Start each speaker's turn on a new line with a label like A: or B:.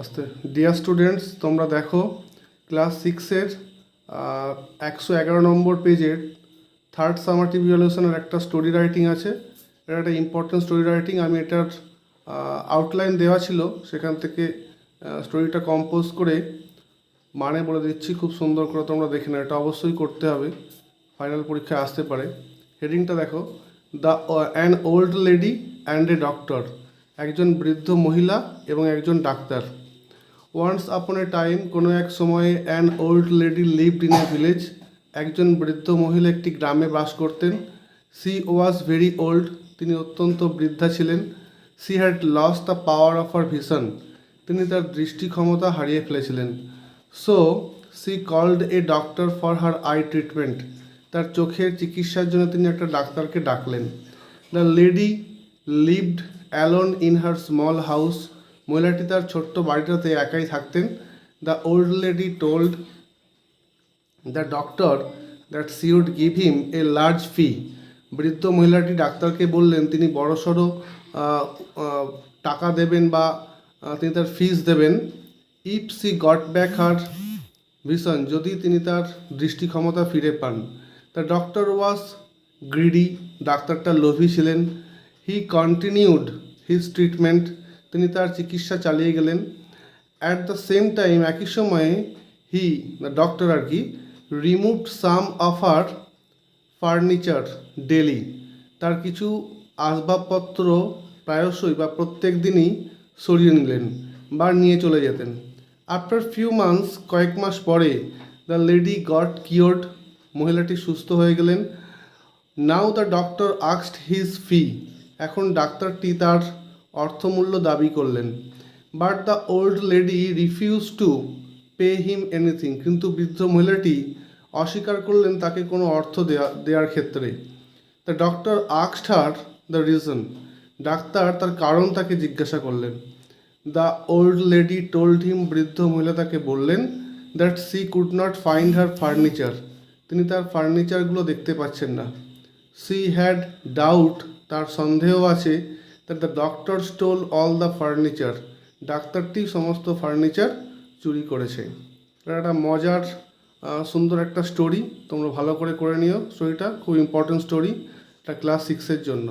A: আস্তে dear students, তোমরা দেখো ক্লাস সিক্সের 111 নম্বর পেজের থার্ড সামারটিভ ইভ্যালুয়েশনের একটা স্টোরি রাইটিং আছে। এটা একটা ইম্পর্টেন্ট স্টোরি রাইটিং। আমি এটার আউটলাইন দেওয়া ছিল, সেখান থেকে স্টোরিটা কম্পোজ করে মানে বলে দিচ্ছি। খুব সুন্দর করে তোমরা দেখে নাও, এটা অবশ্যই করতে হবে, ফাইনাল পরীক্ষায় আসতে পারে। হেডিংটা দেখো, an old lady and a doctor. একজন বৃদ্ধ মহিলা এবং একজন ডাক্তার। ওয়ান্স আপন এ টাইম, কোনো এক সময়ে, an old lady lived in a village. একজন বৃদ্ধ মহিলা একটি গ্রামে বাস করতেন। সি ওয়াজ ভেরি ওল্ড, তিনি অত্যন্ত বৃদ্ধা ছিলেন। She had lost the power of her vision, তিনি তার দৃষ্টি ক্ষমতা হারিয়ে ফেলেছিলেন। So she called a doctor for her eye treatment, তার চোখের চিকিৎসার জন্য তিনি একটা ডাক্তারকে ডাকলেন। The lady lived alone in her small house, মহিলাটি তার ছোট্ট বাড়িটাতে একাই থাকতেন। The old lady told the doctor that she would give him a large fee, বৃদ্ধ মহিলাটি ডাক্তারকে বললেন তিনি বড়সড় টাকা দেবেন বা তিনি তার ফিস দেবেন। If C goat back her vision, যদি তিনি তার দৃষ্টি ক্ষমতা ফিরে পান। দ্য ডক্টর ওয়াজ গ্রিডি, ডাক্তারটা লোভী ছিলেন। হি কন্টিনিউড হিজ ট্রিটমেন্ট, তিনি তার চিকিৎসা চালিয়ে গেলেন। অ্যাট দ্য সেম টাইম, একই সময়ে, দ্য ডক্টর আর কি, removed some of our furniture daily, তার কিছু আসবাবপত্র প্রায়শই বা প্রত্যেক দিনই সরিয়ে নিলেন বা নিয়ে চলে যেতেন। আফটার ফিউ মান্থস, কয়েক মাস পরে, দ্য লেডি গট কিওর্ড, মহিলাটি সুস্থ হয়ে গেলেন। নাও দ্য ডক্টর আস্কড হিজ ফি, এখন ডাক্তারটি তার অর্থমূল্য দাবি করলেন। But the old lady refuse to pay him anything, কিন্তু বৃদ্ধ মহিলাটি অস্বীকার করলেন তাকে কোনো অর্থ দেওয়ার ক্ষেত্রে। The doctor asked her the reason, doctor তার কারণ তাকে জিজ্ঞাসা করলেন। The old lady told him, বৃদ্ধ মহিলা তাকে বললেন, that C could not find her furniture, তিনি তার ফার্নিচারগুলো দেখতে পাচ্ছেন না। সি হ্যাড ডাউট, তার সন্দেহ আছে, that the doctor stole all the furniture, ডাক্তারটি সমস্ত ফার্নিচার চুরি করেছে। এটা একটা মজার সুন্দর একটা স্টোরি, তোমরা ভালো করে নিও। স্টোরিটা খুব ইম্পর্টেন্ট স্টোরি, এটা ক্লাস সিক্সের জন্য।